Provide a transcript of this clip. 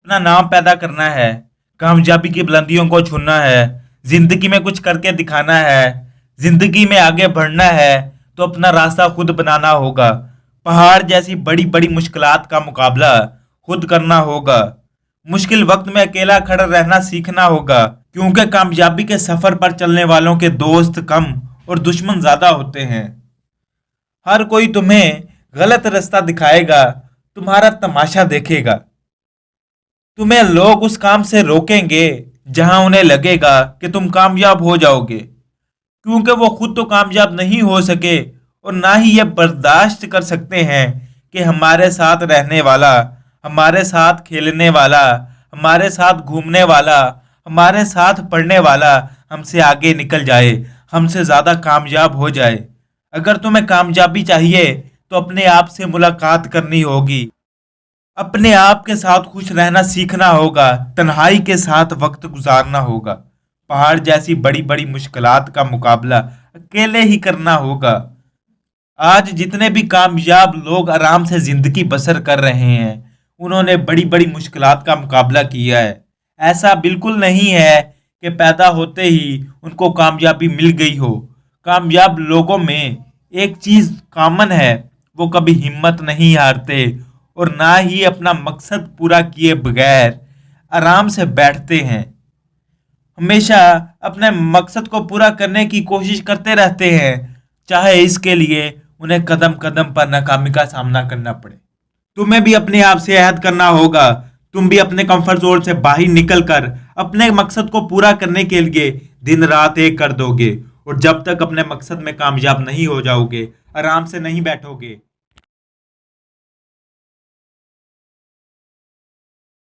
अपना नाम पैदा करना है, कामयाबी की बुलंदियों को छूना है, जिंदगी में कुछ करके दिखाना है, जिंदगी में आगे बढ़ना है तो अपना रास्ता खुद बनाना होगा। पहाड़ जैसी बड़ी बड़ी मुश्किलात का मुकाबला खुद करना होगा। मुश्किल वक्त में अकेला खड़ा रहना सीखना होगा, क्योंकि कामयाबी के सफर पर चलने वालों के दोस्त कम और दुश्मन ज्यादा होते हैं। हर कोई तुम्हें गलत रास्ता दिखाएगा, तुम्हारा तमाशा देखेगा। तुम्हें लोग उस काम से रोकेंगे जहां उन्हें लगेगा कि तुम कामयाब हो जाओगे, क्योंकि वो खुद तो कामयाब नहीं हो सके और ना ही ये बर्दाश्त कर सकते हैं कि हमारे साथ रहने वाला, हमारे साथ खेलने वाला, हमारे साथ घूमने वाला, हमारे साथ पढ़ने वाला हमसे आगे निकल जाए, हमसे ज़्यादा कामयाब हो जाए। अगर तुम्हें कामयाबी चाहिए तो अपने आप से मुलाकात करनी होगी, अपने आप के साथ खुश रहना सीखना होगा, तन्हाई के साथ वक्त गुजारना होगा। पहाड़ जैसी बड़ी बड़ी मुश्किलात का मुकाबला अकेले ही करना होगा। आज जितने भी कामयाब लोग आराम से जिंदगी बसर कर रहे हैं, उन्होंने बड़ी बड़ी मुश्किलात का मुकाबला किया है। ऐसा बिल्कुल नहीं है कि पैदा होते ही उनको कामयाबी मिल गई हो। कामयाब लोगों में एक चीज कॉमन है, वो कभी हिम्मत नहीं हारते और ना ही अपना मकसद पूरा किए बगैर आराम से बैठते हैं। हमेशा अपने मकसद को पूरा करने की कोशिश करते रहते हैं, चाहे इसके लिए उन्हें कदम कदम पर नाकामी का सामना करना पड़े। तुम्हें भी अपने आप से अहद करना होगा, तुम भी अपने कंफर्ट जोन से बाहर निकलकर अपने मकसद को पूरा करने के लिए दिन रात एक कर दोगे। और जब तक अपने मकसद में कामयाब नहीं हो जाओगे, आराम से नहीं बैठोगे,